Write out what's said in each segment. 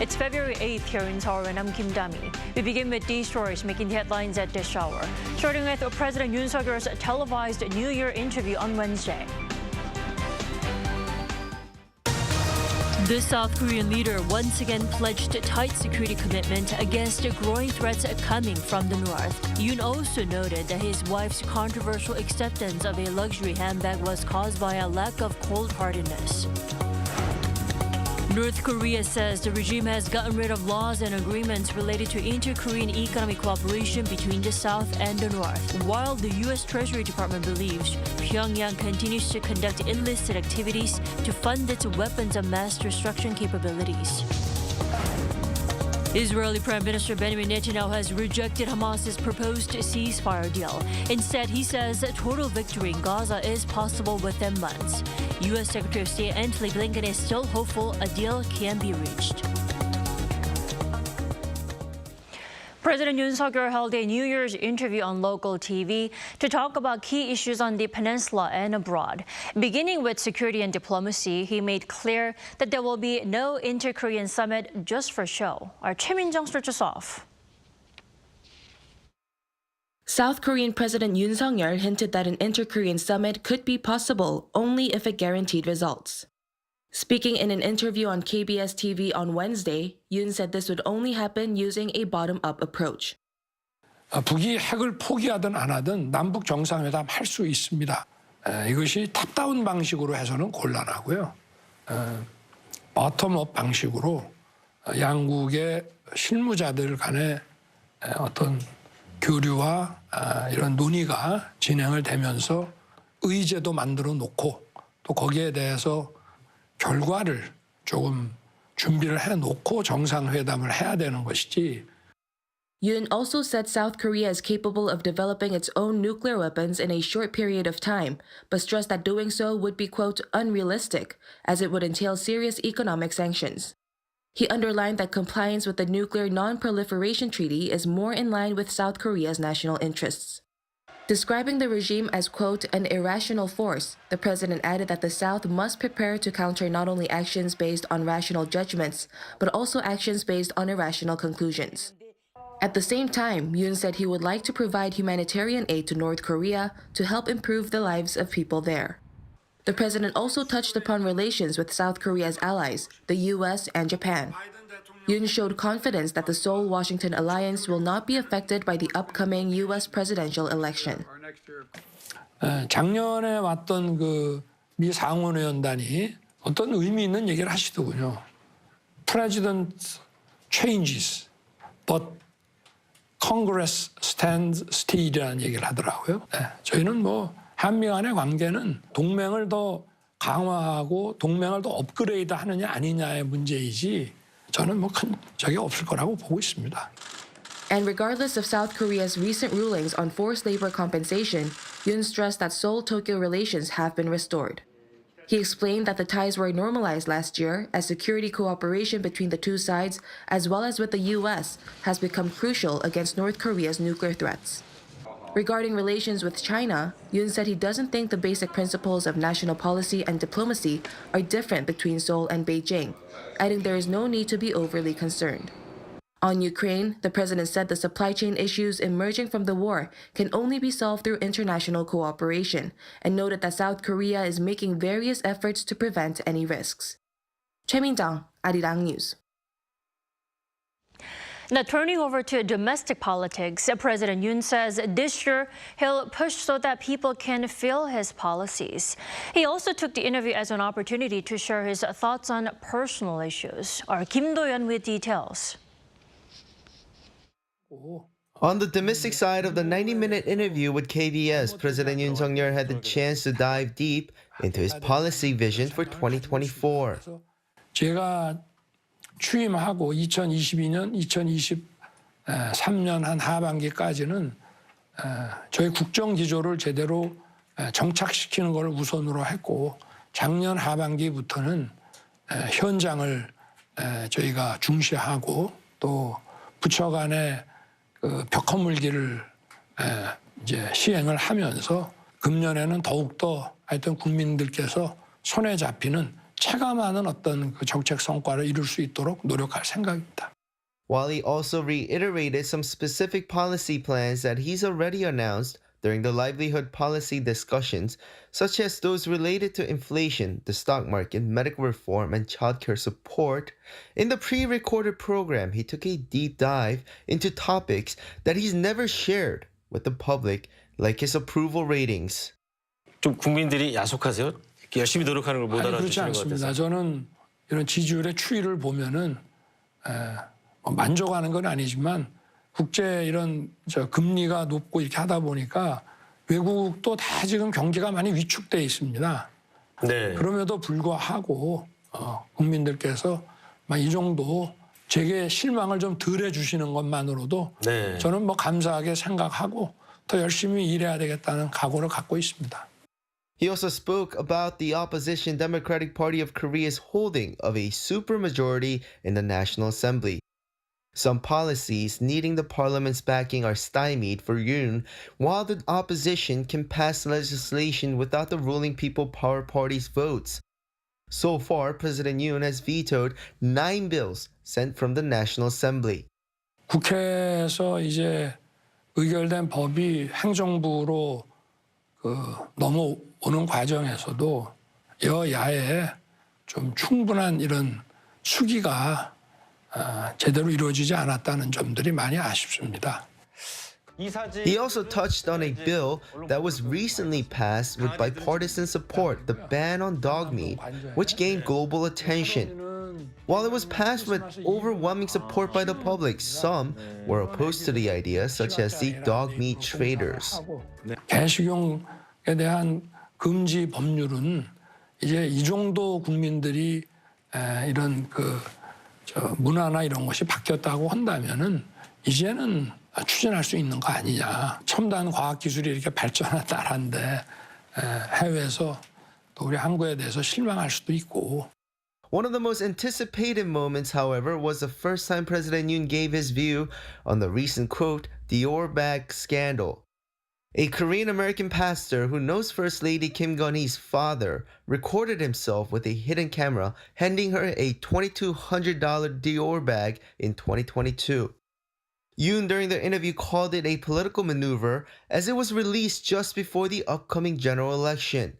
It's February 8th here in Seoul, and I'm Kim Dami. We begin with these stories making the headlines at this hour. Starting with President Yoon Suk-yeol's televised New Year interview on Wednesday. The South Korean leader once again pledged a tight security commitment against growing threats coming from the north. Yoon also noted that his wife's controversial acceptance of a luxury handbag was caused by a lack of cold-heartedness. North Korea says the regime has gotten rid of laws and agreements related to inter-Korean economic cooperation between the South and the North, while the U.S. Treasury Department believes Pyongyang continues to conduct illicit activities to fund its weapons of mass destruction capabilities. Israeli Prime Minister Benjamin Netanyahu has rejected Hamas's proposed ceasefire deal. Instead, he says a total victory in Gaza is possible within months. U.S. Secretary of State Antony Blinken is still hopeful a deal can be reached. President Yoon Suk-yeol held a New Year's interview on local TV to talk about key issues on the peninsula and abroad. Beginning with security and diplomacy, he made clear that there will be no inter-Korean summit just for show. Our Choi Min-jung starts us off. South Korean President Yoon Suk-yeol hinted that an inter-Korean summit could be possible only if it guaranteed results. Speaking in an interview on KBS TV on Wednesday, Yoon said this would only happen using a bottom-up approach. 북이 핵을 포기하든 안 하든 남북 정상회담 할 수 있습니다. 이것이 탑다운 방식으로 해서는 곤란하고요. 버텀업 방식으로 양국의 실무자들 간의 어떤 교류와 이런 논의가 진행을 되면서 의제도 만들어 놓고 또 거기에 대해서 결과를 조금 준비를 해놓고 정상회담을 해야 되는 것이지. Yoon also said South Korea is capable of developing its own nuclear weapons in a short period of time, but stressed that doing so would be, quote, unrealistic, as it would entail serious economic sanctions. He underlined that compliance with the Nuclear Non-Proliferation Treaty is more in line with South Korea's national interests. Describing the regime as, quote, an irrational force, the president added that the South must prepare to counter not only actions based on rational judgments, but also actions based on irrational conclusions. At the same time, Yoon said he would like to provide humanitarian aid to North Korea to help improve the lives of people there. The president also touched upon relations with South Korea's allies, the U.S. and Japan. Yoon showed confidence that the Seoul-Washington alliance will not be affected by the upcoming U.S. presidential election. 작년에 왔던 그 미 상원의원단이 어떤 의미 있는 얘기를 하시더군요. President changes, but Congress stands still이라는 얘기를 하더라고요. 저희는 뭐 한미 간의 관계는 동맹을 더 강화하고 동맹을 더 업그레이드 하느냐 아니냐의 문제이지 저는 뭐 큰 적이 없을 거라고 보고 있습니다. And regardless of South Korea's recent rulings on forced labor compensation, Yoon stressed that Seoul-Tokyo relations have been restored. He explained that the ties were normalized last year as security cooperation between the two sides, as well as with the U.S., has become crucial against North Korea's nuclear threats. Regarding relations with China, Yoon said he doesn't think the basic principles of national policy and diplomacy are different between Seoul and Beijing, adding there is no need to be overly concerned. On Ukraine, the president said the supply chain issues emerging from the war can only be solved through international cooperation, and noted that South Korea is making various efforts to prevent any risks. Choi Min-jung, Arirang News. Now, turning over to domestic politics, President Yoon says this year he'll push so that people can feel his policies. He also took the interview as an opportunity to share his thoughts on personal issues. Our Kim Do-yeon with details. On the domestic side of the 90-minute interview with KBS, President Yoon Suk-yeol had the chance to dive deep into his policy vision for 2024. 제가 취임하고 2022년, 2023년 한 하반기까지는 저희 국정 기조를 제대로 정착시키는 것을 우선으로 했고 작년 하반기부터는 현장을 저희가 중시하고 또 부처 간의 그 벽화물기를 이제 시행을 하면서 금년에는 더욱더 하여튼 국민들께서 손에 잡히는 체감하는 어떤 그 정책 성과를 이룰 수 있도록 노력할 생각입니다. While he also reiterated some specific policy plans that he's already announced during the livelihood policy discussions, such as those related to inflation, the stock market, medical reform, and childcare support. In the pre-recorded program, he took a deep dive into topics that he's never shared with the public, like his approval ratings. 좀 국민들이 야속하세요? 열심히 노력하는 걸 못 그렇지 알아주시는 것 않습니다. 같아서. 저는 이런 지지율의 추이를 보면은 만족하는 건 아니지만 국제 이런 금리가 높고 이렇게 하다 보니까 외국도 다 지금 경기가 많이 위축돼 있습니다. 네. 그럼에도 불구하고 국민들께서 이 정도 제게 실망을 좀 덜 해주시는 것만으로도 네. 저는 뭐 감사하게 생각하고 더 열심히 일해야 되겠다는 각오를 갖고 있습니다. He also spoke about the opposition Democratic Party of Korea's holding of a supermajority in the National Assembly. Some policies needing the parliament's backing are stymied for Yoon, while the opposition can pass legislation without the ruling People Power Party's votes. So far, President Yoon has vetoed 9 bills sent from the National Assembly. 국회에서 이제 의결된 법이 행정부로 넘어오는 과정에서도 여야의 좀 충분한 이런 수기가 제대로 이루어지지 않았다는 점들이 많이 아쉽습니다. He also touched on a bill that was recently passed with bipartisan support, the ban on dog meat, which gained global attention. While it was passed with overwhelming support by the public, some were opposed to the idea, such as the dog meat traders. 개식용에 대한 금지 법률은 이제 이 정도 국민들이 이런 문화나 이런 것이 바뀌었다고 한다면은 이제는 추진할 수 있는 거 아니냐. 첨단 과학기술이 이렇게 발전한 나라인데 해외에서 또 우리 한국에 대해서 실망할 수도 있고. One of the most anticipated moments, however, was the first time President Yoon gave his view on the recent, quote, Dior bag scandal. A Korean-American pastor who knows First Lady Kim Gun-hee's father recorded himself with a hidden camera handing her a $2,200 Dior bag in 2022. Yoon, during the interview, called it a political maneuver as it was released just before the upcoming general election.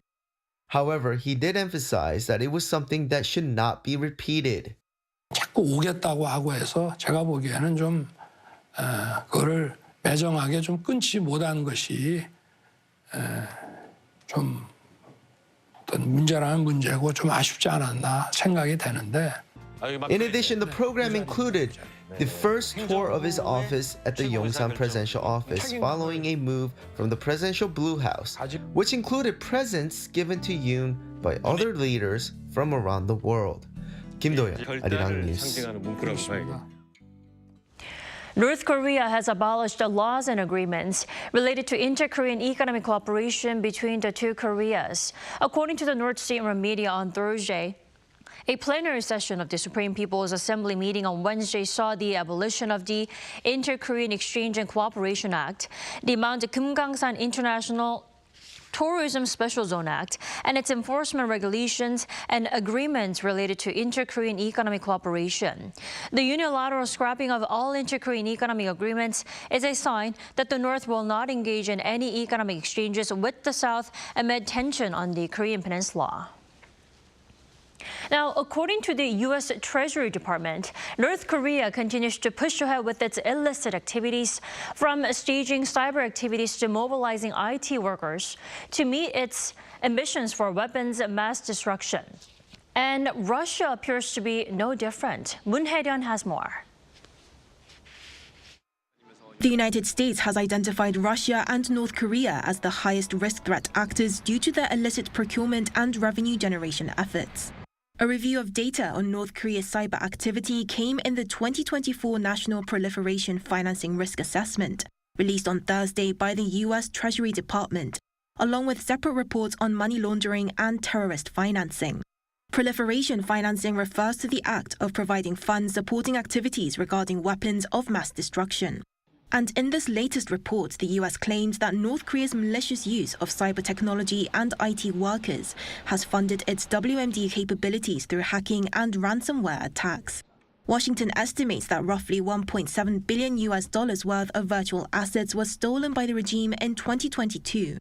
However, he did emphasize that it was something that should not be repeated. 자꾸 오겠다고 하고 해서 제가 보기에는 좀 그거를 매정하게 좀 끊지 못한 것이 좀 어떤 문제라는 문제고 좀 아쉽지 않았나 생각이 되는데. In addition, the program included the first tour of his office at the Yongsan presidential office following a move from the presidential Blue House, which included presents given to Yoon by other leaders from around the world. 김도현, Arirang News. North Korea has abolished laws and agreements related to inter-Korean economic cooperation between the two Koreas. According to the North State-run media on Thursday, a plenary session of the Supreme People's Assembly meeting on Wednesday saw the abolition of the Inter-Korean Exchange and Cooperation Act, the Mount Kumgangsan International Tourism Special Zone Act, and its enforcement regulations and agreements related to inter-Korean economic cooperation. The unilateral scrapping of all inter-Korean economic agreements is a sign that the North will not engage in any economic exchanges with the South amid tension on the Korean Peninsula. Now, according to the U.S. Treasury Department, North Korea continues to push ahead with its illicit activities, from staging cyber activities to mobilizing IT workers to meet its ambitions for weapons mass destruction. And Russia appears to be no different. Moon Hae-ryun has more. The United States has identified Russia and North Korea as the highest risk threat actors due to their illicit procurement and revenue generation efforts. A review of data on North Korea's cyber activity came in the 2024 National Proliferation Financing Risk Assessment, released on Thursday by the U.S. Treasury Department, along with separate reports on money laundering and terrorist financing. Proliferation financing refers to the act of providing funds supporting activities regarding weapons of mass destruction. And in this latest report, the US claimed that North Korea's malicious use of cyber technology and IT workers has funded its WMD capabilities through hacking and ransomware attacks. Washington estimates that roughly $1.7 billion worth of virtual assets was stolen by the regime in 2022,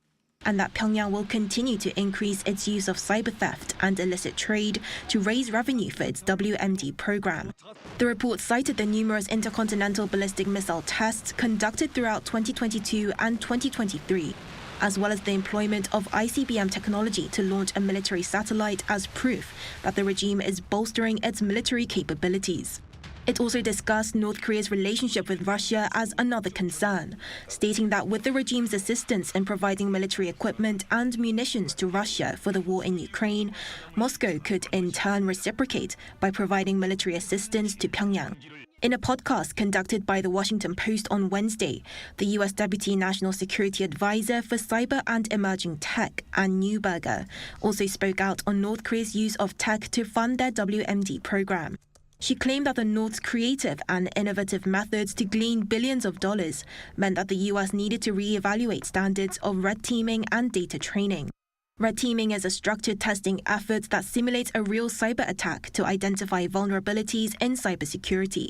and that Pyongyang will continue to increase its use of cyber theft and illicit trade to raise revenue for its WMD program. The report cited the numerous intercontinental ballistic missile tests conducted throughout 2022 and 2023, as well as the employment of ICBM technology to launch a military satellite as proof that the regime is bolstering its military capabilities. It also discussed North Korea's relationship with Russia as another concern, stating that with the regime's assistance in providing military equipment and munitions to Russia for the war in Ukraine, Moscow could in turn reciprocate by providing military assistance to Pyongyang. In a podcast conducted by The Washington Post on Wednesday, the U.S. Deputy National Security Advisor for Cyber and Emerging Tech, Ann Neuberger, also spoke out on North Korea's use of tech to fund their WMD program. She claimed that the North's creative and innovative methods to glean billions of dollars meant that the U.S. needed to reevaluate standards of red teaming and data training. Red teaming is a structured testing effort that simulates a real cyber attack to identify vulnerabilities in cybersecurity.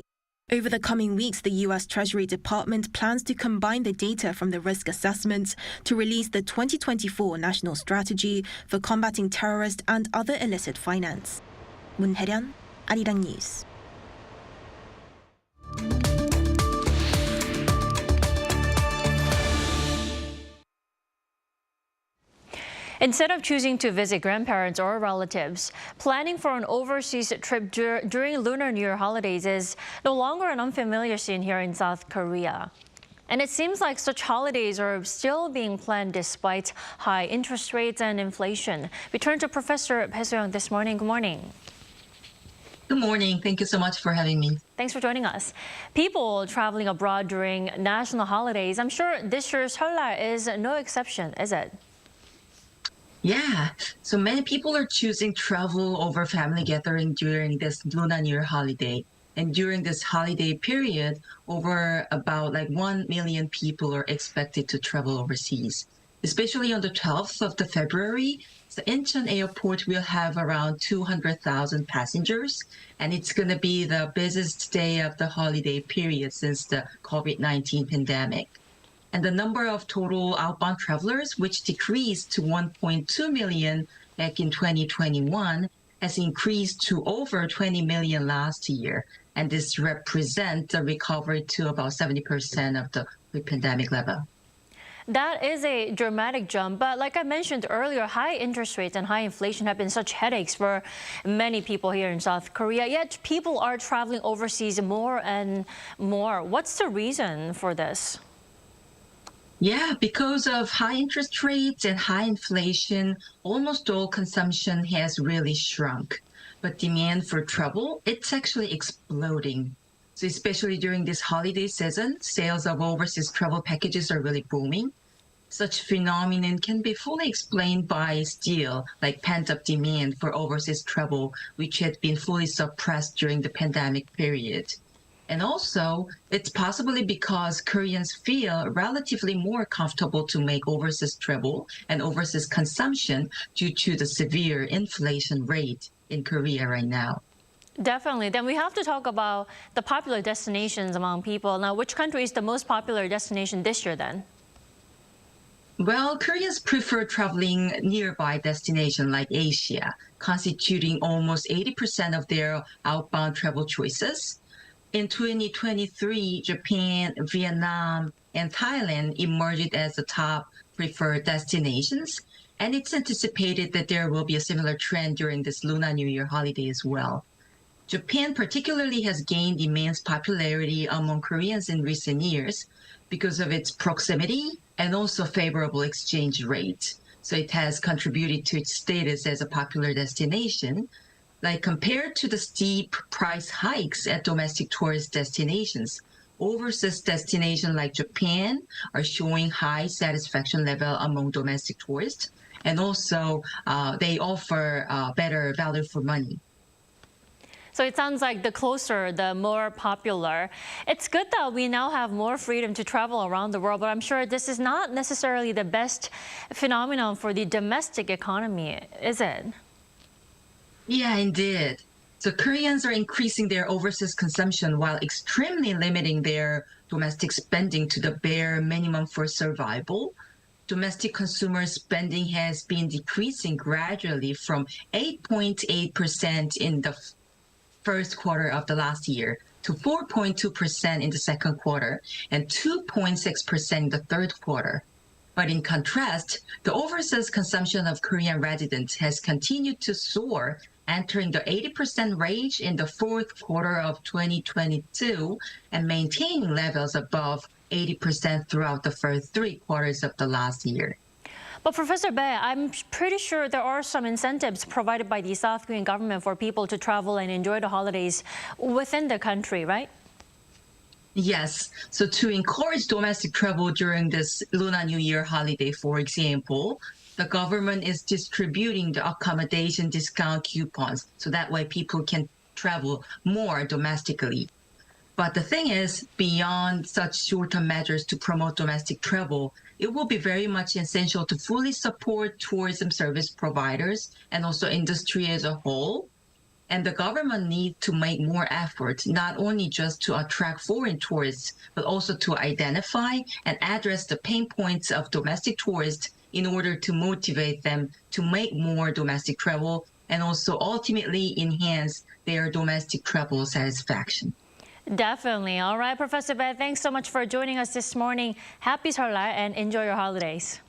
Over the coming weeks, the U.S. Treasury Department plans to combine the data from the risk assessments to release the 2024 National Strategy for Combating Terrorist and Other Illicit Finance. 문혜련, Arirang News. Instead of choosing to visit grandparents or relatives, planning for an overseas trip during Lunar New Year holidays is no longer an unfamiliar scene here in South Korea. And it seems like such holidays are still being planned despite high interest rates and inflation. We turn to Professor Bae Soyoung this morning. Good morning. Good morning. Thank you so much for having me. Thanks for joining us. People traveling abroad during national holidays, I'm sure this year's Seollal is no exception, is it? Yeah, so many people are choosing travel over family gathering during this Lunar New Year holiday. And during this holiday period, over about 1 million people are expected to travel overseas. Especially on the 12th of February, the Incheon airport will have around 200,000 passengers, and it's going to be the busiest day of the holiday period since the COVID-19 pandemic. And the number of total outbound travelers, which decreased to 1.2 million back in 2021, has increased to over 20 million last year. And this represents a recovery to about 70% of the pre-pandemic level. That is a dramatic jump, but like I mentioned earlier, high interest rates and high inflation have been such headaches for many people here in South Korea, yet people are traveling overseas more and more. What's the reason for this? Yeah, because of high interest rates and high inflation, almost all consumption has really shrunk. But demand for travel, it's actually exploding. So especially during this holiday season, sales of overseas travel packages are really booming. Such phenomenon can be fully explained by still pent-up demand for overseas travel, which had been fully suppressed during the pandemic period. And also, it's possibly because Koreans feel relatively more comfortable to make overseas travel and overseas consumption due to the severe inflation rate in Korea right now. Definitely. Then we have to talk about the popular destinations among people. Now, which country is the most popular destination this year then? Well, Koreans prefer traveling nearby destinations like Asia, constituting almost 80% of their outbound travel choices. In 2023, Japan, Vietnam, and Thailand emerged as the top preferred destinations, and it's anticipated that there will be a similar trend during this Lunar New Year holiday as well. Japan particularly has gained immense popularity among Koreans in recent years because of its proximity and also favorable exchange rate. So it has contributed to its status as a popular destination. Compared to the steep price hikes at domestic tourist destinations, overseas destinations like Japan are showing high satisfaction level among domestic tourists, and also they offer better value for money. So it sounds like the closer, the more popular. It's good that we now have more freedom to travel around the world, but I'm sure this is not necessarily the best phenomenon for the domestic economy, is it? Yeah, indeed. So Koreans are increasing their overseas consumption while extremely limiting their domestic spending to the bare minimum for survival. Domestic consumer spending has been decreasing gradually from 8.8% in the first quarter of the last year to 4.2% in the second quarter and 2.6% in the third quarter. But in contrast, the overseas consumption of Korean residents has continued to soar, entering the 80% range in the fourth quarter of 2022 and maintaining levels above 80% throughout the first 3 quarters of the last year. But Professor Bae, I'm pretty sure there are some incentives provided by the South Korean government for people to travel and enjoy the holidays within the country, right? Yes. So to encourage domestic travel during this Lunar New Year holiday, for example, the government is distributing the accommodation discount coupons so that way people can travel more domestically. But the thing is, beyond such short-term measures to promote domestic travel, it will be very much essential to fully support tourism service providers and also industry as a whole. And the government needs to make more efforts, not only just to attract foreign tourists, but also to identify and address the pain points of domestic tourists in order to motivate them to make more domestic travel and also ultimately enhance their domestic travel satisfaction. Definitely. All right, Professor Bae, thanks so much for joining us this morning. Happy Seollal and enjoy your holidays.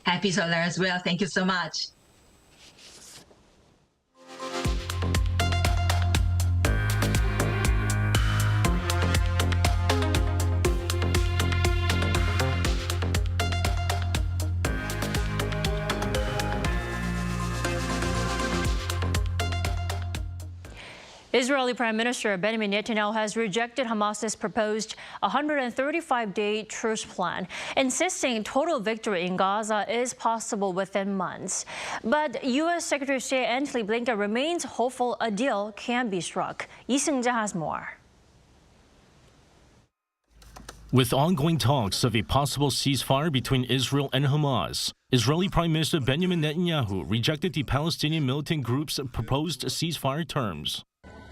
Happy Seollal as well. Thank you so much. Israeli Prime Minister Benjamin Netanyahu has rejected Hamas's proposed 135-day truce plan, insisting total victory in Gaza is possible within months. But U.S. Secretary of State Antony Blinken remains hopeful a deal can be struck. Lee Seung-jae has more. With ongoing talks of a possible ceasefire between Israel and Hamas, Israeli Prime Minister Benjamin Netanyahu rejected the Palestinian militant group's proposed ceasefire terms.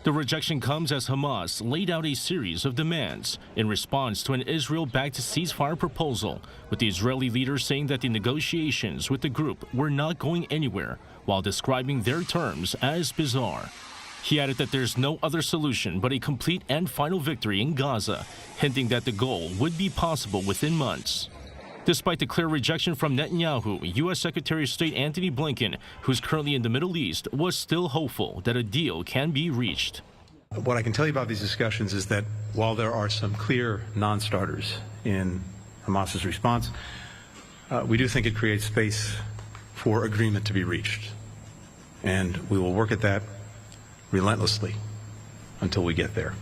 The rejection comes as Hamas laid out a series of demands in response to an Israel-backed ceasefire proposal, with the Israeli leader saying that the negotiations with the group were not going anywhere, while describing their terms as bizarre. He added that there's no other solution but a complete and final victory in Gaza, hinting that the goal would be possible within months. Despite the clear rejection from Netanyahu, U.S. Secretary of State Antony Blinken, who's currently in the Middle East, was still hopeful that a deal can be reached. What I can tell you about these discussions is that while there are some clear non-starters in Hamas's response, we do think it creates space for agreement to be reached. And we will work at that relentlessly until we get there.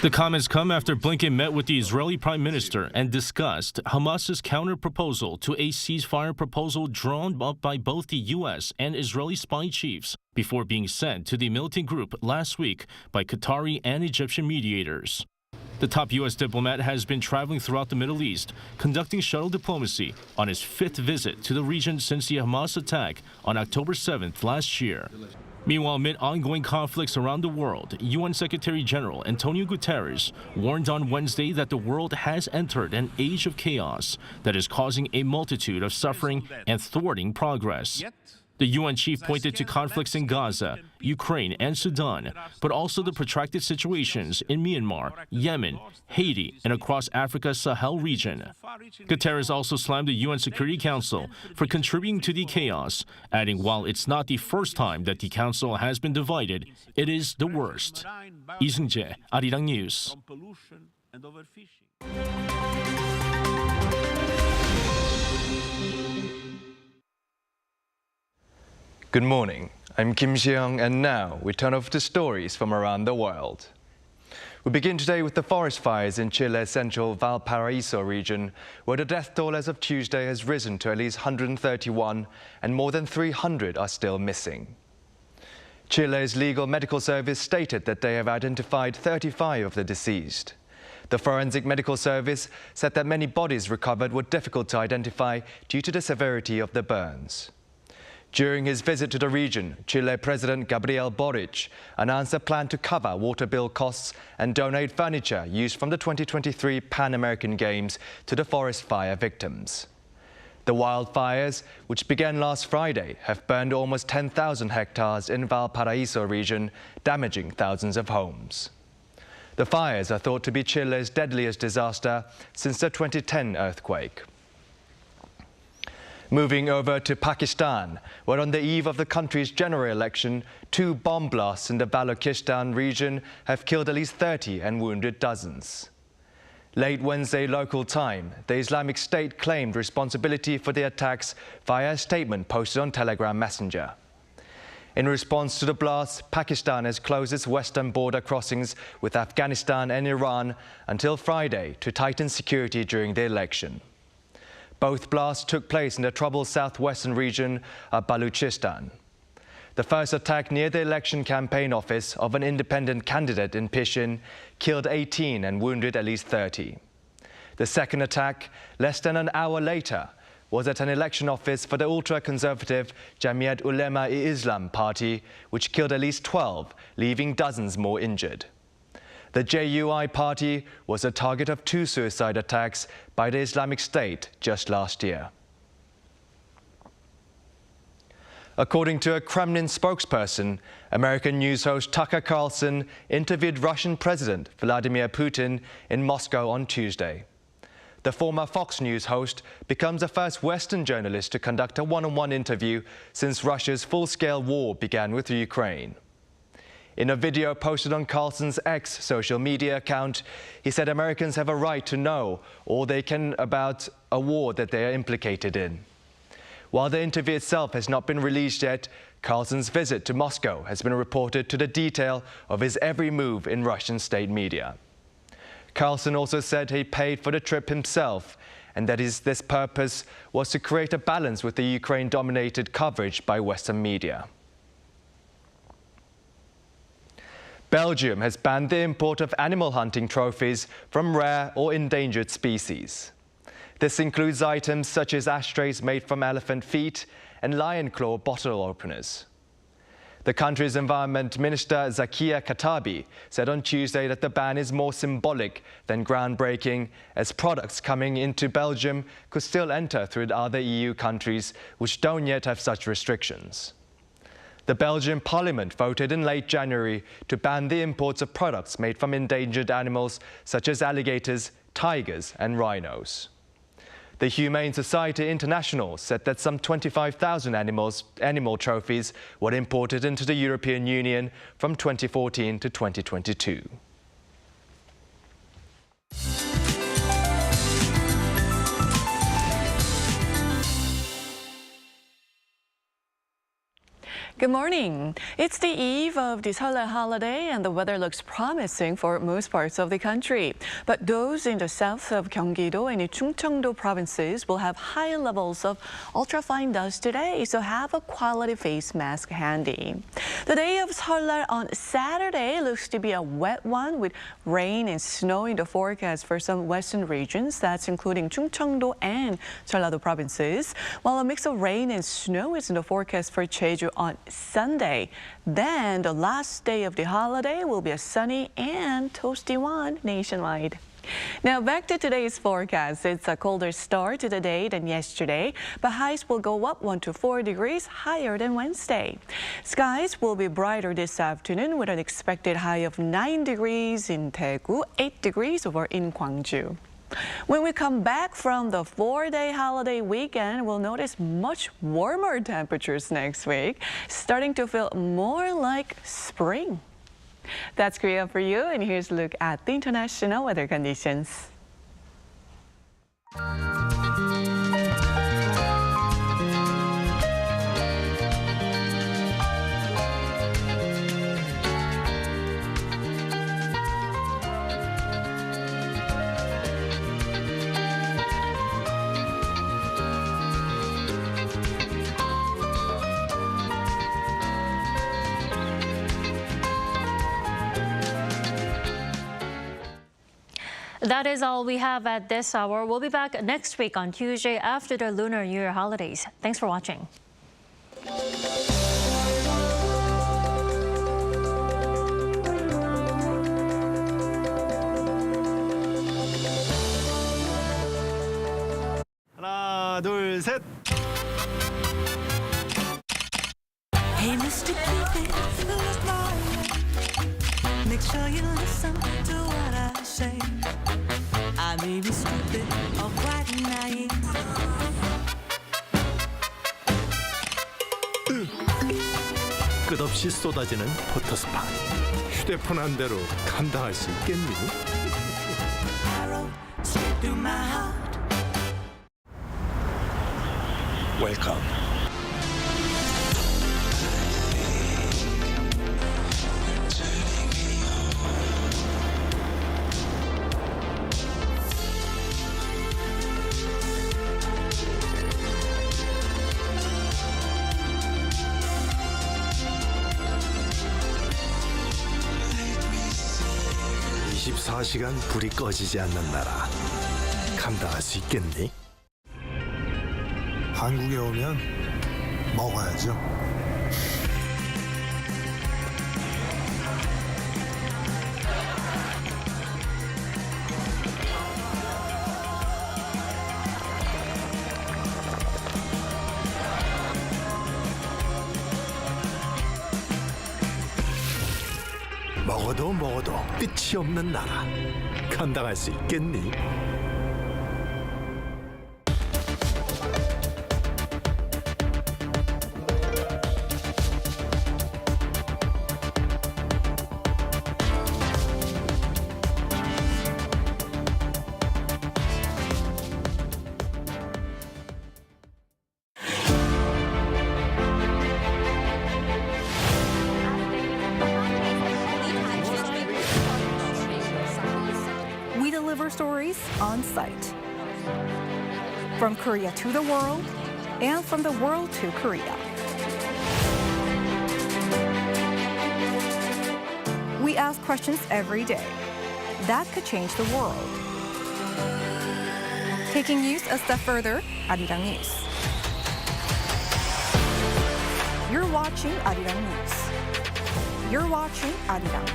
The comments come after Blinken met with the Israeli Prime Minister and discussed Hamas's counter-proposal to a ceasefire proposal drawn up by both the U.S. and Israeli spy chiefs before being sent to the militant group last week by Qatari and Egyptian mediators. The top U.S. diplomat has been traveling throughout the Middle East, conducting shuttle diplomacy on his 5th visit to the region since the Hamas attack on October 7th last year. Meanwhile, amid ongoing conflicts around the world, UN Secretary General Antonio Guterres warned on Wednesday that the world has entered an age of chaos that is causing a multitude of suffering and thwarting progress. The UN chief pointed to conflicts in Gaza, Ukraine, and Sudan, but also the protracted situations in Myanmar, Yemen, Haiti, and across Africa's Sahel region. Guterres also slammed the UN Security Council for contributing to the chaos, adding while it's not the first time that the council has been divided, it is the worst. Lee Seung-jae, Arirang News. Good morning, I'm Kim Seong, and now we turn over to stories from around the world. We begin today with the forest fires in Chile's central Valparaiso region, where the death toll as of Tuesday has risen to at least 131 and more than 300 are still missing. Chile's legal medical service stated that they have identified 35 of the deceased. The forensic medical service said that many bodies recovered were difficult to identify due to the severity of the burns. During his visit to the region, Chile President Gabriel Boric announced a plan to cover water bill costs and donate furniture used from the 2023 Pan American Games to the forest fire victims. The wildfires, which began last Friday, have burned almost 10,000 hectares in Valparaiso region, damaging thousands of homes. The fires are thought to be Chile's deadliest disaster since the 2010 earthquake. Moving over to Pakistan, where on the eve of the country's general election, 2 bomb blasts in the Balochistan region have killed at least 30 and wounded dozens. Late Wednesday local time, the Islamic State claimed responsibility for the attacks via a statement posted on Telegram Messenger. In response to the blasts, Pakistan has closed its western border crossings with Afghanistan and Iran until Friday to tighten security during the election. Both blasts took place in the troubled southwestern region of Balochistan. The first attack near the election campaign office of an independent candidate in Pishin killed 18 and wounded at least 30. The second attack, less than an hour later, was at an election office for the ultra-conservative Jamiat Ulema-e-Islam party, which killed at least 12, leaving dozens more injured. The JUI party was the target of 2 suicide attacks by the Islamic State just last year. According to a Kremlin spokesperson, American news host Tucker Carlson interviewed Russian President Vladimir Putin in Moscow on Tuesday. The former Fox News host becomes the first Western journalist to conduct a one-on-one interview since Russia's full-scale war began with Ukraine. In a video posted on Carlson's X social media account, he said Americans have a right to know all they can about a war that they are implicated in. While the interview itself has not been released yet, Carlson's visit to Moscow has been reported to the detail of his every move in Russian state media. Carlson also said he paid for the trip himself and that this purpose was to create a balance with the Ukraine-dominated coverage by Western media. Belgium has banned the import of animal hunting trophies from rare or endangered species. This includes items such as ashtrays made from elephant feet and lion claw bottle openers. The country's Environment Minister Zakia Katabi said on Tuesday that the ban is more symbolic than groundbreaking, as products coming into Belgium could still enter through other EU countries which don't yet have such restrictions. The Belgian Parliament voted in late January to ban the imports of products made from endangered animals such as alligators, tigers and rhinos. The Humane Society International said that some 25,000 animal trophies were imported into the European Union from 2014 to 2022. Good morning. It's the eve of the Seollal holiday and the weather looks promising for most parts of the country. But those in the south of Gyeonggi-do and the Chungcheongdo provinces will have high levels of ultrafine dust today, so have a quality face mask handy. The day of Seollal on Saturday looks to be a wet one with rain and snow in the forecast for some western regions, that's including Chungcheongdo and Jeollado provinces, while a mix of rain and snow is in the forecast for Jeju on Sunday. Then the last day of the holiday will be a sunny and toasty one nationwide. Now back to today's forecast. It's a colder start to the day than yesterday, but highs will go up 1 to 4 degrees higher than Wednesday. Skies will be brighter this afternoon with an expected high of 9 degrees in Daegu, 8 degrees over in Gwangju. When we come back from the 4-day holiday weekend, we'll notice much warmer temperatures next week, starting to feel more like spring. That's Korea for you, and here's a look at the international weather conditions. That is all we have at this hour. We'll be back next week on Tuesday after the Lunar New Year holidays. Thanks for watching. 하나, 둘, 셋. Hey, Mr. Cupid, who's mine? Make sure you listen to what I say. I may be stupid or quite naive. 끝없이 쏟아지는 포토스팟. 휴대폰 한 대로 감당할 수 있겠니? Arrow straight through my heart. 웰컴. (24시간) 불이 꺼지지 않는 나라 감당할 수 있겠니? 한국에 오면 먹어야죠. 먹어도 끝이 없는 나라 감당할 수 있겠니? We deliver stories on site. From Korea to the world, and from the world to Korea. We ask questions every day that could change the world. Taking news a step further, Arirang News. You're watching Arirang News. You're watching Arirang.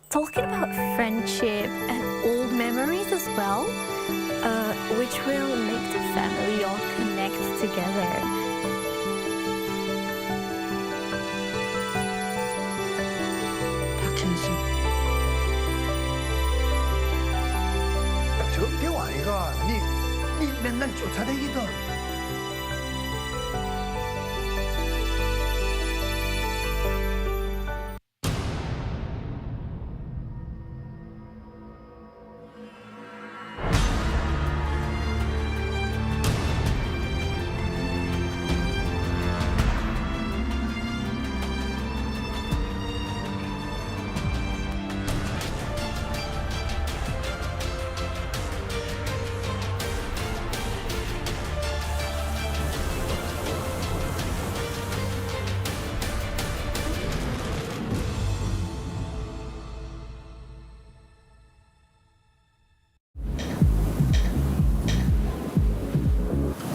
Talking about friendship and old memories as well, which will make the family all connect together. 저게 와이가 니 맨날 쫓아다니던.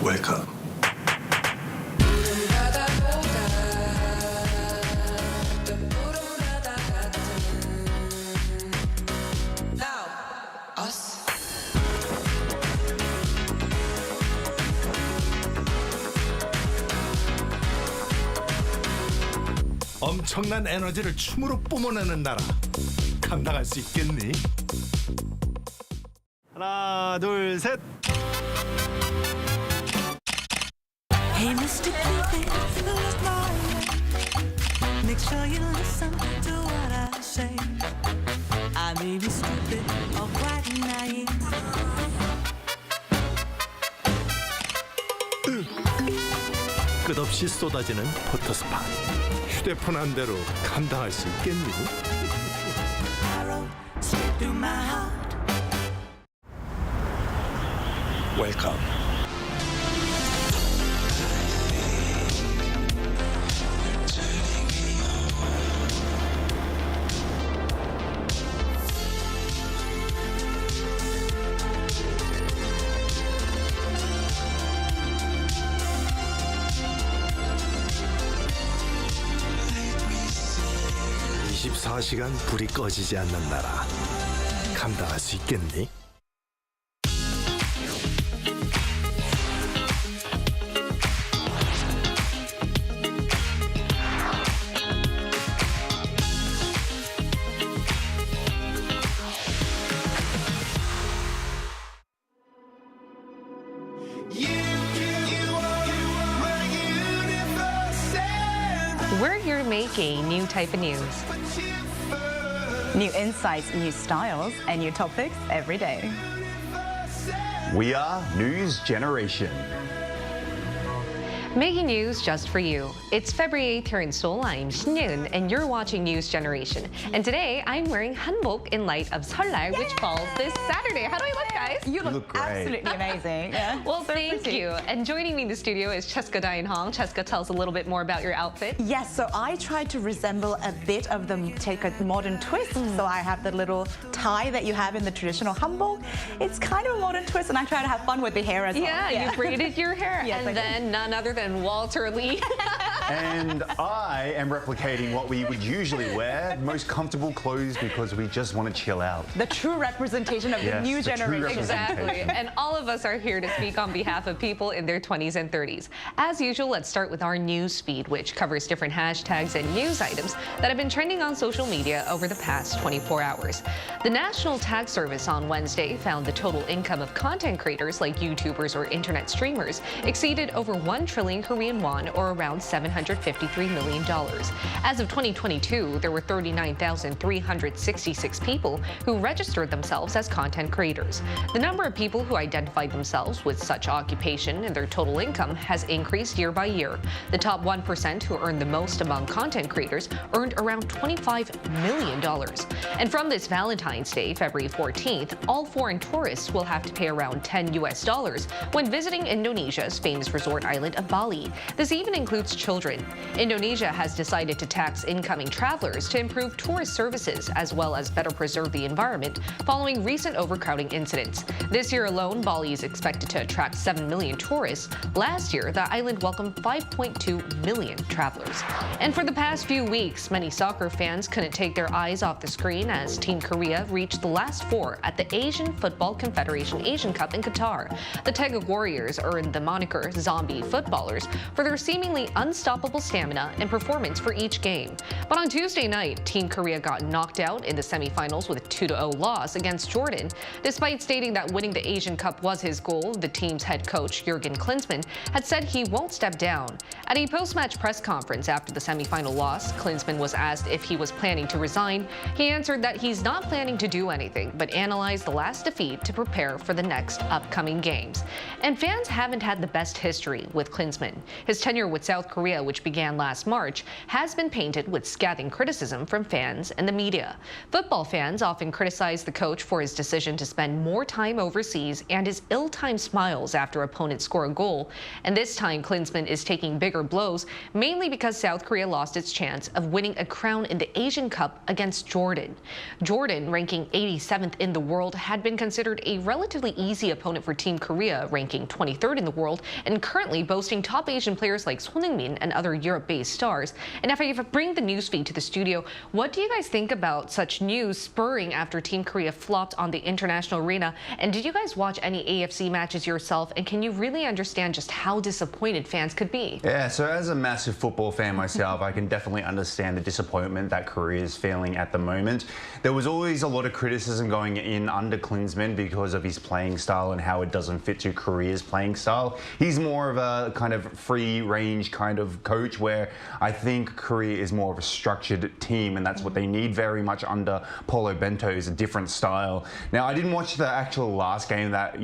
웰컴. 엄청난 에너지를 춤으로 뿜어내는 나라 감당할 수 있겠니? 하나, 둘, 셋. Hey, Mr. Cupid, who's mine? Make sure you listen to what I say. I may be stupid or quite naive. 끝없이 쏟아지는 포토스팟. 휴대폰 한 대로 감당할 수 있겠니? Arrow straight through my heart. 웰컴. 24시간 불이 꺼지지 않는 나라. 감당할 수 있겠니? We're here making new type of news. New insights, new styles, and new topics every day. We are News Generation. Making news just for you. It's February 8th here in Seoul. I'm Yoon, and you're watching News Generation. And today, I'm wearing hanbok in light of Seollal, which falls this Saturday. How do I look, guys? You look great. Absolutely amazing. Yeah. Well, thank you. And joining me in the studio is Cheska Dain-hong. Cheska, tell us a little bit more about your outfit. Yes, so I tried to resemble a bit of them, take a modern twist. So I have the little tie that you have in the traditional hanbok. It's kind of a modern twist, and I try to have fun with the hair as well. Yeah, you braided your hair. Yes, and then none other than Walter Lee. And I am replicating what we would usually wear, most comfortable clothes because we just want to chill out. The true representation of the new generation. Exactly. And all of us are here to speak on behalf of people in their 20s and 30s. As usual, let's start with our news feed, which covers different hashtags and news items that have been trending on social media over the past 24 hours. The National Tax Service on Wednesday found the total income of content creators like YouTubers or internet streamers exceeded over 1 trillion Korean won, or around $753 million. As of 2022, there were 39,366 people who registered themselves as content creators. The number of people who identified themselves with such occupation and their total income has increased year by year. The top 1% who earned the most among content creators earned around $25 million. And from this Valentine's Day, February 14th, all foreign tourists will have to pay around $10 when visiting Indonesia's famous resort island of Bali. This even includes children. Indonesia has decided to tax incoming travelers to improve tourist services as well as better preserve the environment following recent overcrowding incidents. This year alone, Bali is expected to attract 7 million tourists. Last year, the island welcomed 5.2 million travelers. And for the past few weeks, many soccer fans couldn't take their eyes off the screen as Team Korea reached the last four at the Asian Football Confederation Asian Cup in Qatar. The Taeguk Warriors earned the moniker Zombie Footballers for their seemingly unstoppable stamina and performance for each game. But on Tuesday night, Team Korea got knocked out in the semifinals with a 2-0 loss against Jordan. Despite stating that winning the Asian Cup was his goal, the team's head coach, Jurgen Klinsmann, had said he won't step down. At a post-match press conference after the semifinal loss, Klinsmann was asked if he was planning to resign. He answered that he's not planning to do anything, but analyzed the last defeat to prepare for the next upcoming games. And fans haven't had the best history with Klinsmann. His tenure with South Korea, which began last March, has been painted with scathing criticism from fans and the media. Football fans often criticize the coach for his decision to spend more time overseas and his ill-timed smiles after opponents score a goal. And this time, Klinsmann is taking bigger blows, mainly because South Korea lost its chance of winning a crown in the Asian Cup against Jordan. Jordan, ranking 87th in the world, had been considered a relatively easy opponent for Team Korea, ranking 23rd in the world, and currently boasting top Asian players like Son Heung-min and other Europe-based stars. And if I bring the newsfeed to the studio, what do you guys think about such news spurring after Team Korea flopped on the international arena? And did you guys watch any AFC matches yourself? And can you really understand just how disappointed fans could be? Yeah, so as a massive football fan myself, I can definitely understand the disappointment that Korea is feeling at the moment. There was always a lot of criticism going in under Klinsmann because of his playing style and how it doesn't fit to Korea's playing style. He's more of a kind of free-range kind of coach, where I think Korea is more of a structured team, and that's what they need very much under Paulo Bento, is a different style. Now, I didn't watch the actual last game that,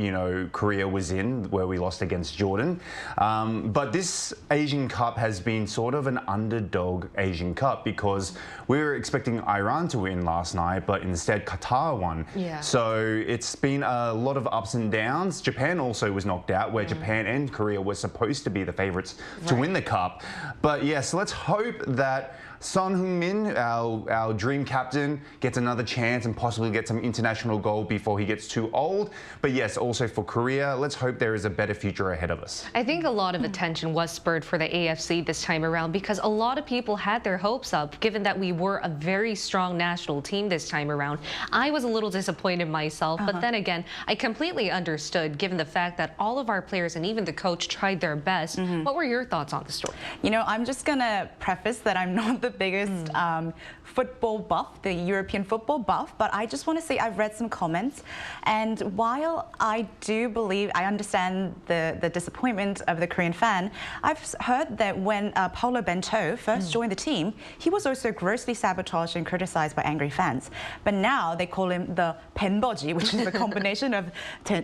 Korea was in, where we lost against Jordan, but this Asian Cup has been sort of an underdog Asian Cup because we were expecting Iran to win last night, but instead Qatar won. Yeah. So it's been a lot of ups and downs. Japan also was knocked out, where Japan and Korea were supposed to be the favorites to win the cup. But yes, let's hope that Son Heung-min, our dream captain, gets another chance and possibly gets some international gold before he gets too old. But yes, also for Korea, let's hope there is a better future ahead of us. I think a lot of attention was spurred for the AFC this time around because a lot of people had their hopes up, given that we were a very strong national team this time around. I was a little disappointed myself, but then again, I completely understood given the fact that all of our players and even the coach tried their best. What were your thoughts on the story? You know, I'm just going to preface that I'm not the biggest football buff, the European football buff, but I just want to say I've read some comments, and while I do believe, I understand the disappointment of the Korean fan, I've heard that when Paulo Bento first joined the team, he was also grossly sabotaged and criticized by angry fans. But now they call him the Penboji, which is a combination of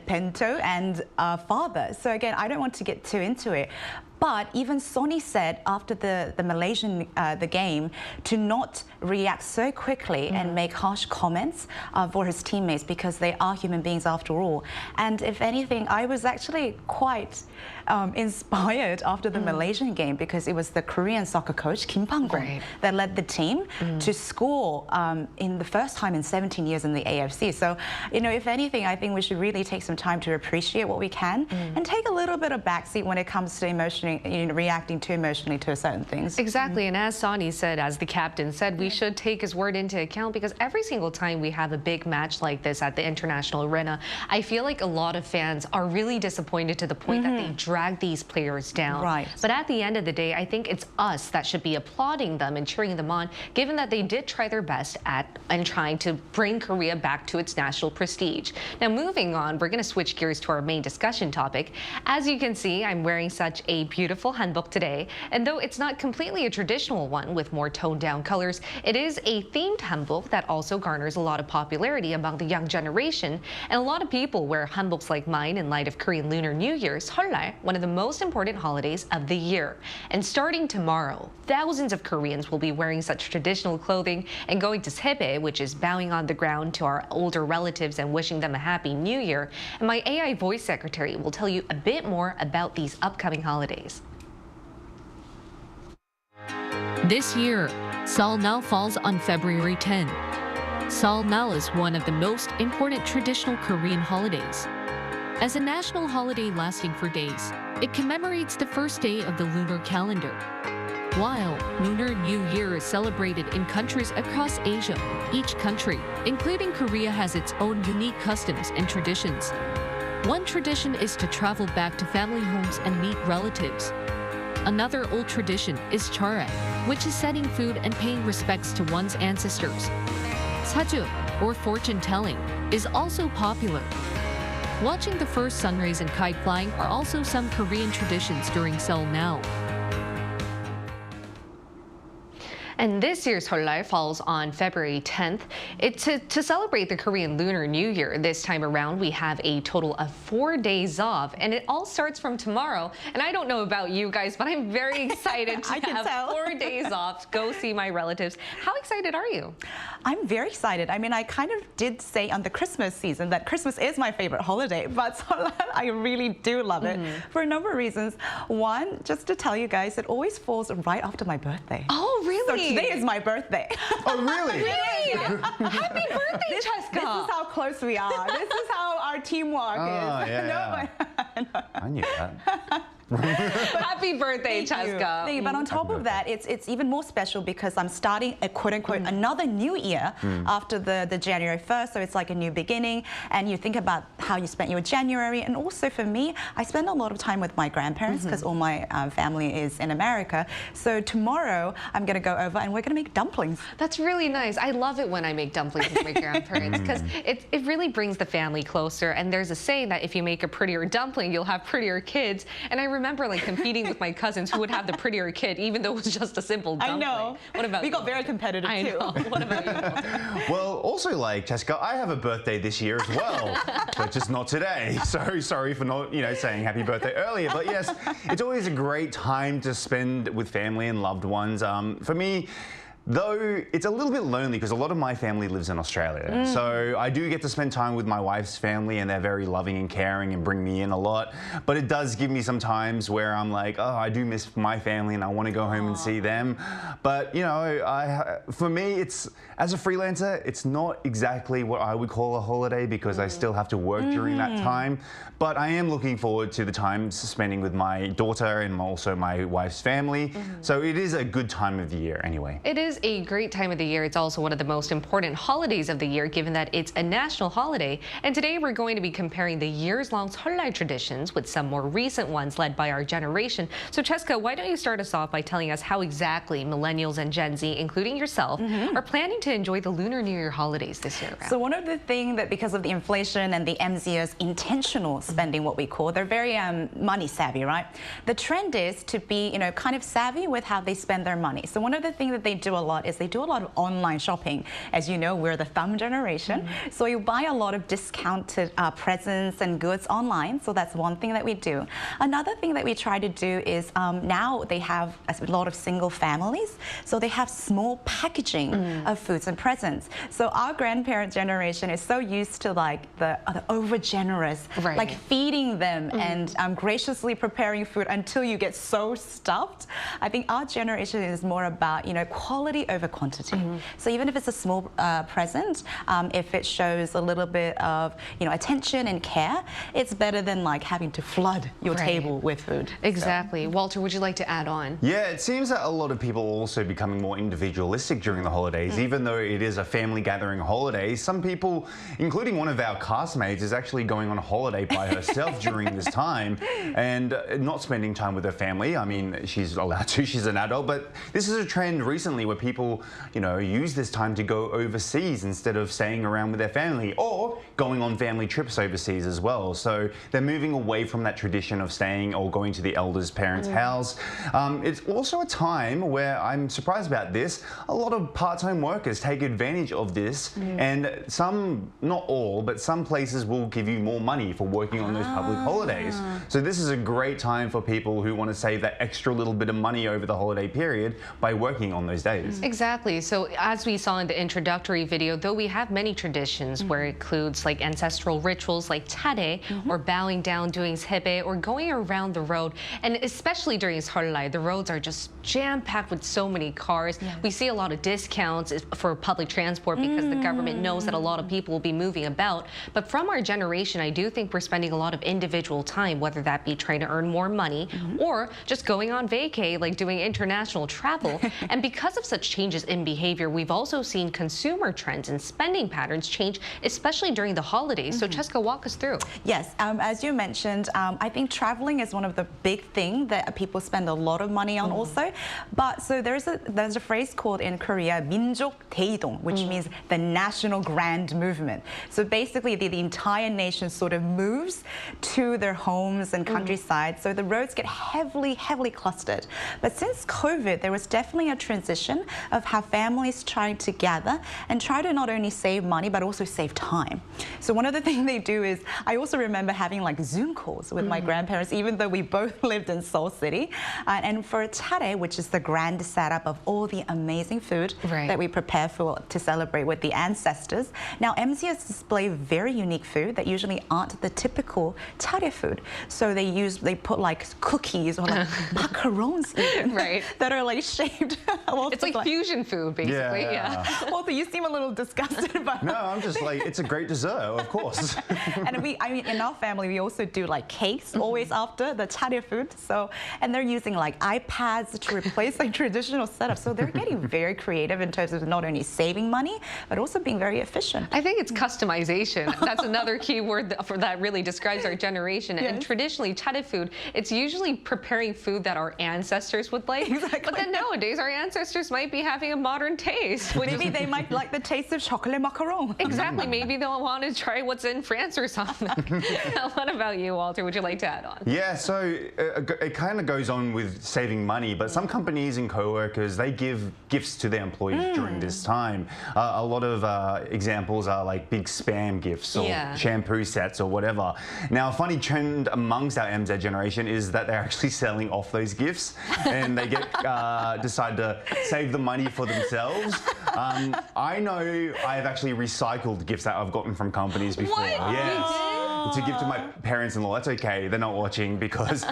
Bento and father. So again, I don't want to get too into it. But even Sonny said after the Malaysian the game to not react so quickly and make harsh comments for his teammates because they are human beings after all. And if anything, I was actually quite inspired after the Malaysian game because it was the Korean soccer coach Kim Pang-gon that led the team to score in the first time in 17 years in the AFC. So, you know, if anything, I think we should really take some time to appreciate what we can and take a little bit of backseat when it comes to emotionally, you know, reacting too emotionally to certain things. Exactly, and as Sonny said, as the captain said, we should take his word into account because every single time we have a big match like this at the international arena, I feel like a lot of fans are really disappointed to the point that they drag these players down. Right. But at the end of the day, I think it's us that should be applauding them and cheering them on, given that they did try their best and trying to bring Korea back to its national prestige. Now, moving on, we're going to switch gears to our main discussion topic. As you can see, I'm wearing such a beautiful hanbok today, and though it's not completely a traditional one with more toned down colors, it is a themed hanbok that also garners a lot of popularity among the young generation, and a lot of people wear hanboks like mine in light of Korean Lunar New Year, Seollal, one of the most important holidays of the year. And starting tomorrow, thousands of Koreans will be wearing such traditional clothing and going to sepe, which is bowing on the ground to our older relatives and wishing them a happy new year. And my AI voice secretary will tell you a bit more about these upcoming holidays. This year, Seollal falls on February 10. Seollal is one of the most important traditional Korean holidays. As a national holiday lasting for days, it commemorates the first day of the lunar calendar. While Lunar New Year is celebrated in countries across Asia, each country, including Korea, has its own unique customs and traditions. One tradition is to travel back to family homes and meet relatives. Another old tradition is charek, which is setting food and paying respects to one's ancestors. Sajuk, or fortune-telling, is also popular. Watching the first sunrays and kite flying are also some Korean traditions during Seollal. And this year's Seollal falls on February 10th. It's to celebrate the Korean Lunar New Year. This time around, we have a total of 4 days off, and it all starts from tomorrow. And I don't know about you guys, but I'm very excited to have 4 days off, go see my relatives. How excited are you? I'm very excited. I mean, I kind of did say on the Christmas season that Christmas is my favorite holiday, but Seollal, I really do love it for a number of reasons. One, just to tell you guys, it always falls right after my birthday. Oh, really? So today is my birthday. Oh, really? Really? Happy birthday, Cheska! This is how close we are. This is how our teamwork is. Yeah. I knew that. Happy birthday, Cheska. Thank you. But on top of that, it's even more special because I'm starting a quote-unquote another new year after the January 1st. So it's like a new beginning. And you think about how you spent your January. And also for me, I spend a lot of time with my grandparents because all my family is in America. So tomorrow, I'm going to go over and we're going to make dumplings. That's really nice. I love it when I make dumplings with my grandparents because it really brings the family closer. And there's a saying that if you make a prettier dumpling, you'll have prettier kids. And I remember like competing with my cousins who would have the prettier kid, even though it was just a simple dumpling. I know. What about we got very competitive too. I know. What about you? Well, also like Cheska, I have a birthday this year as well, but just not today. So sorry for not, saying happy birthday earlier. But yes, it's always a great time to spend with family and loved ones. For me, Though it's a little bit lonely because a lot of my family lives in Australia. So I do get to spend time with my wife's family and they're very loving and caring and bring me in a lot. But it does give me some times where I'm like, oh, I do miss my family and I want to go home and see them. But, you know, for me, it's as a freelancer, it's not exactly what I would call a holiday because I still have to work during that time. But I am looking forward to the time spending with my daughter and also my wife's family. So it is a good time of the year anyway. It is a great time of the year. It's also one of the most important holidays of the year, given that it's a national holiday. And today we're going to be comparing the years-long Seollal traditions with some more recent ones led by our generation. So Cheska, why don't you start us off by telling us how exactly millennials and Gen Z, including yourself, are planning to enjoy the Lunar New Year holidays this year around? So one of the things that because of the inflation and the MZO's intentional spending, what we call, they're very money savvy, right? The trend is to be, you know, kind of savvy with how they spend their money. So one of the things that they do a lot is they do a lot of online shopping. As you know, we're the thumb generation. So you buy a lot of discounted presents and goods online. So that's one thing that we do. Another thing that we try to do is now they have a lot of single families. So they have small packaging of foods and presents. So our grandparent generation is so used to like the over generous, like feeding them and graciously preparing food until you get so stuffed. I think our generation is more about, you know, quality over quantity. So even if it's a small present, if it shows a little bit of, you know, attention and care, it's better than like having to flood your table with food. Exactly. So. Walter, would you like to add on? Yeah, it seems that a lot of people are also becoming more individualistic during the holidays. Even though it is a family gathering holiday, some people, including one of our castmates, is actually going on a holiday by herself during this time and not spending time with her family. I mean, she's allowed to, she's an adult, but this is a trend recently where people, you know, use this time to go overseas instead of staying around with their family or going on family trips overseas as well. So they're moving away from that tradition of staying or going to the elders' parents' house. It's also a time where I'm surprised about this. A lot of part-time workers take advantage of this and some, not all, but some places will give you more money for working on those public holidays. So this is a great time for people who want to save that extra little bit of money over the holiday period by working on those days. Exactly. So as we saw in the introductory video, though we have many traditions where it includes like ancestral rituals like chade or bowing down, doing sepe, or going around the road. And especially during Seollal, the roads are just jam-packed with so many cars. We see a lot of discounts for public transport because the government knows that a lot of people will be moving about. But from our generation, I do think we're spending a lot of individual time, whether that be trying to earn more money or just going on vacay, like doing international travel. And because of such changes in behavior, we've also seen consumer trends and spending patterns change, especially during the holidays. So Cheska, walk us through. Yes, as you mentioned, I think traveling is one of the big things that people spend a lot of money on also. But so there's a phrase called in Korea, 민족 대이동, which means the national grand movement. So basically the entire nation sort of moves to their homes and countryside. So the roads get heavily clustered. But since COVID, there was definitely a transition of how families try to gather and try to not only save money, but also save time. So one of the things they do is, I also remember having like Zoom calls with my grandparents, even though we both lived in Seoul City. And for chare, which is the grand setup of all the amazing food that we prepare to celebrate with the ancestors. Now, MCOs display very unique food that usually aren't the typical chare food. So they put like cookies or like macarons even, that are like shaped. It's like fusion food, basically. Walter, you seem a little disgusted by No, I'm just like, it's a great dessert, of course. And I mean, in our family, we also do like cakes always after the chare food. So, and they're using like iPads to replace like traditional setup. So they're getting very creative in terms of not only saving money, but also being very efficient. I think it's customization. That's another key word that really describes our generation. And traditionally, chare food, it's usually preparing food that our ancestors would like. But then nowadays, our ancestors might be having a modern taste. Maybe they might like the taste of chocolate macaron. Exactly. Maybe they'll want to try what's in France or something. What about you, Walter? Would you like to add on? Yeah, so it kind of goes on with saving money, but some companies and co-workers, they give gifts to their employees during this time. A lot of examples are like big spam gifts or shampoo sets or whatever. Now, a funny trend amongst our MZ generation is that they're actually selling off those gifts and they decide to save the money for themselves. I know I've actually recycled gifts that I've gotten from companies before. What? Yes. You did? To give to my parents-in-law. That's okay. They're not watching because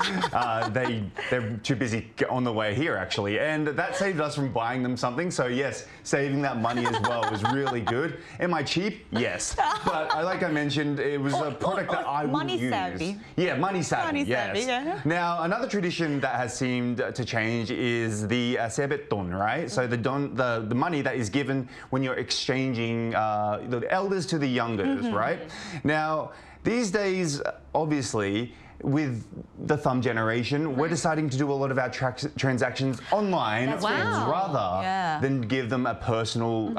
they're too busy on the way here, actually. And that saved us from buying them something. So yes, saving that money as well was really good. Am I cheap? Yes. But like I mentioned, it was a product that I would use. Savvy. Yeah, money savvy. Money savvy, yes. yeah. Now, another tradition that has seemed to change is the sebetdon, right? So the money that is given when you're exchanging the elders to the youngers, right? Now, these days, obviously, with the thumb generation, we're deciding to do a lot of our transactions online rather than give them a personal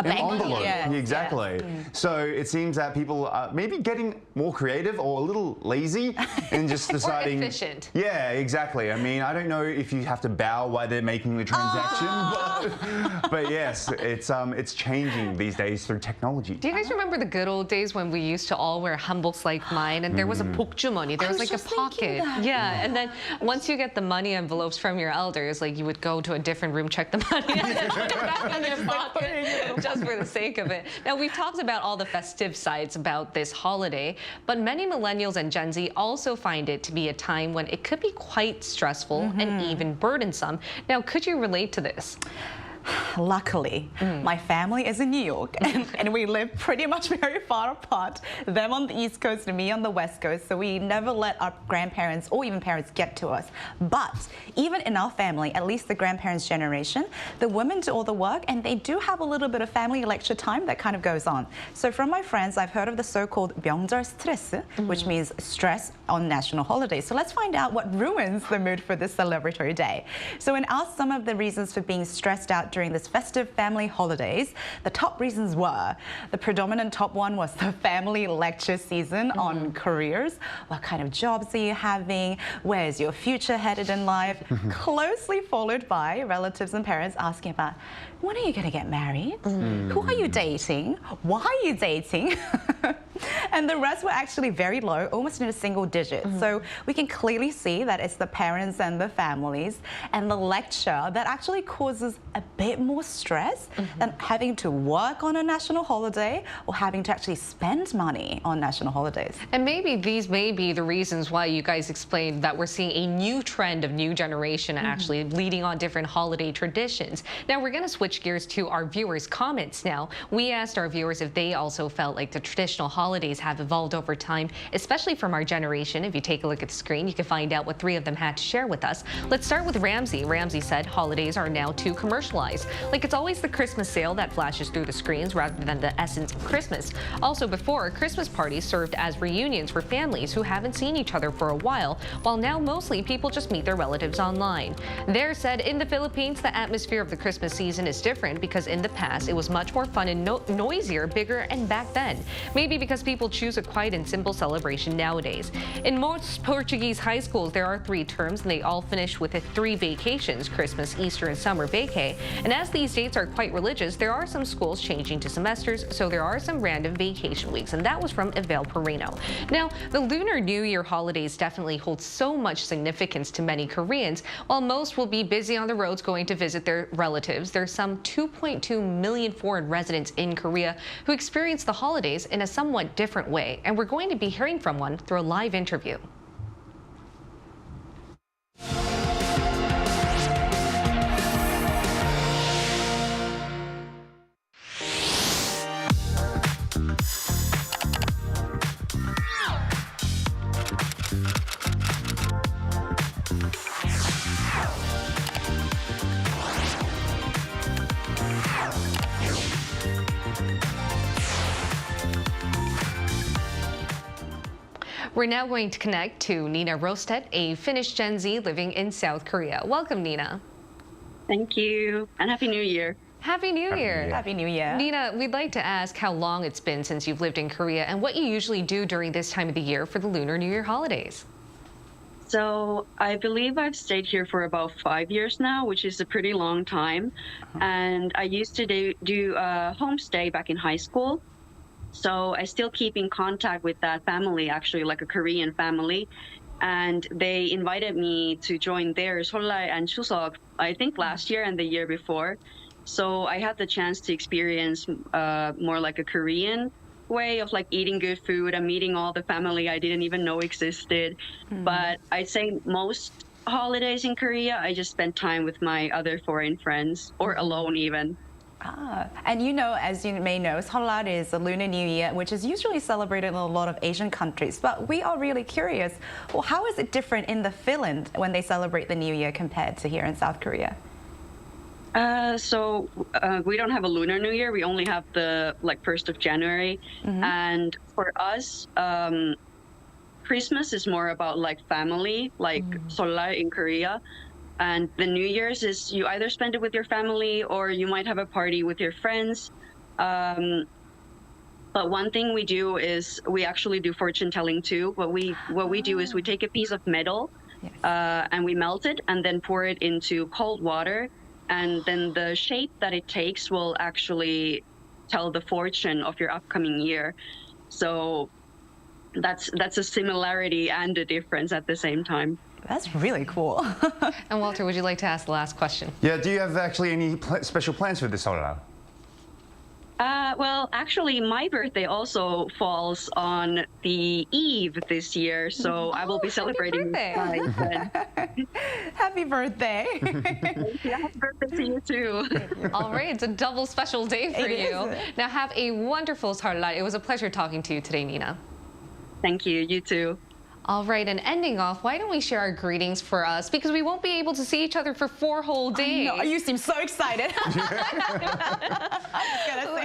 envelope. Yeah. Exactly. So it seems that people are maybe getting more creative or a little lazy and just deciding. Or efficient. Yeah, exactly. I mean, I don't know if you have to bow while they're making the transaction, but yes, it's changing these days through technology. Do you guys remember the good old days when we used to all wear hanboks like mine, and there was a 복주 money? There was like a pocket. Yeah, and then once you get the money envelopes from your elders, like you would go to a different room, check the money, and then put it back in your pocket just for the sake of it. Now, we've talked about all the festive sides about this holiday, but many millennials and Gen Z also find it to be a time when it could be quite stressful and even burdensome. Now, could you relate to this? Luckily, my family is in New York and we live pretty much very far apart. Them on the East Coast and me on the West Coast, so we never let our grandparents or even parents get to us. But even in our family, at least the grandparents' generation, the women do all the work and they do have a little bit of family lecture time that kind of goes on. So from my friends, I've heard of the so-called 명절 스트레스, which means stress on national holidays. So let's find out what ruins the mood for this celebratory day. So when asked some of the reasons for being stressed out during this festive family holidays, the top reasons were, the predominant top one was the family lecture season on careers. What kind of jobs are you having? Where's your future headed in life? Closely followed by relatives and parents asking about, when are you going to get married? Who are you dating? Why are you dating? And the rest were actually very low, almost in a single digit. So we can clearly see that it's the parents and the families and the lecture that actually causes a bit more stress than having to work on a national holiday or having to actually spend money on national holidays. And maybe these may be the reasons why you guys explained that we're seeing a new trend of new generation actually leading on different holiday traditions. Now, we're going to switch gears to our viewers' comments now. We asked our viewers if they also felt like the traditional holidays have evolved over time, especially from our generation. If you take a look at the screen, you can find out what 3 of them had to share with us. Let's start with Ramsey. Ramsey said holidays are now too commercialized. Like it's always the Christmas sale that flashes through the screens rather than the essence of Christmas. Also before, Christmas parties served as reunions for families who haven't seen each other for a while now mostly people just meet their relatives online. There said in the Philippines, the atmosphere of the Christmas season is different because in the past it was much more fun and noisier, bigger, and back then. Maybe because people choose a quiet and simple celebration nowadays. In most Portuguese high schools, there are 3 terms and they all finish with 3 vacations, Christmas, Easter, and summer vacay. And as these dates are quite religious, there are some schools changing to semesters, so there are some random vacation weeks, and that was from Evel Perino. Now, the Lunar New Year holidays definitely hold so much significance to many Koreans. While most will be busy on the roads going to visit their relatives, there's some 2.2 million foreign residents in Korea who experience the holidays in a somewhat different way, and we're going to be hearing from one through a live interview. We're now going to connect to Nina Rosted, a Finnish Gen Z living in South Korea. Welcome, Nina. Thank you, and Happy New Year. Happy New Year. Happy New Year. Nina, we'd like to ask how long it's been since you've lived in Korea and what you usually do during this time of the year for the Lunar New Year holidays. So I believe I've stayed here for about 5 years now, which is a pretty long time. And I used to do a homestay back in high school. So I still keep in contact with that family, actually, like a Korean family. and they invited me to join their Seollal and Chuseok, I think last year and the year before. So I had the chance to experience more like a Korean way of like eating good food and meeting all the family I didn't even know existed. But I'd say most holidays in Korea, I just spent time with my other foreign friends or alone even. And you know, as you may know, Seollal is the Lunar New Year, which is usually celebrated in a lot of Asian countries. But we are really curious, well, how is it different in the Finland when they celebrate the New Year compared to here in South Korea? So we don't have a Lunar New Year. We only have the 1st of January. And for us, Christmas is more about like family, like Seollal in Korea. And the New Year's is you either spend it with your family or you might have a party with your friends. But one thing we do is we actually do fortune telling too. What we do is we take a piece of metal and we melt it and then pour it into cold water. And then the shape that it takes will actually tell the fortune of your upcoming year. So that's a similarity and a difference at the same time. That's really cool. And Walter, would you like to ask the last question? Yeah, do you have actually any special plans for this Seollal? Well, actually, my birthday also falls on the eve this year, so I will be celebrating. Happy birthday. Happy birthday to you too. All right, it's a double special day for you. Now have a wonderful Seollal. It was a pleasure talking to you today, Nina. Thank you. You too. All right, and ending off, why don't we share our greetings for us? Because we won't be able to see each other for 4 whole days. I know, you seem so excited.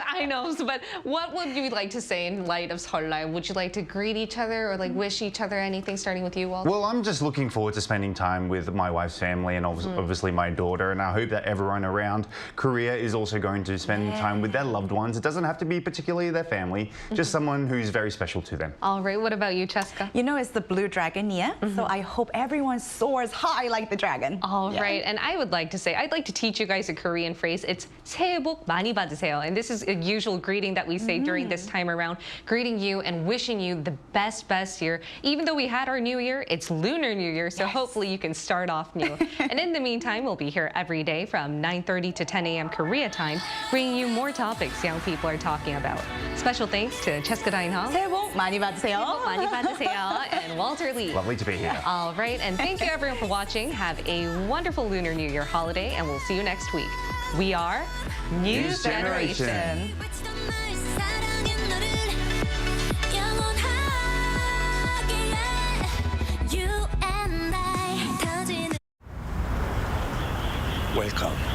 I know, but what would you like to say in light of Seollal? Would you like to greet each other or like wish each other anything, starting with you, Walter? Well, I'm just looking forward to spending time with my wife's family and obviously my daughter, and I hope that everyone around Korea is also going to spend time with their loved ones. It doesn't have to be particularly their family, just someone who's very special to them. All right, what about you, Cheska? You know, it's the blue dragon year, so I hope everyone soars high like the dragon. All right, and I would like to say, I'd like to teach you guys a Korean phrase. It's 새해 복 많이 받으세요, and this is a usual greeting that we say during this time around, greeting you and wishing you the best year. Even though we had our New Year, it's Lunar New Year, so hopefully you can start off new. And in the meantime, we'll be here every day from 9:30 to 10 a.m. Korea time, bringing you more topics young people are talking about. Special thanks to Cheska Dainhong, 새해 복 많이 받으세요. 새해 복 많이 받으세요, and Walter Lee. Lovely to be here. All right, and thank you everyone for watching. Have a wonderful Lunar New Year holiday, and we'll see you next week. We are News Generation. Welcome.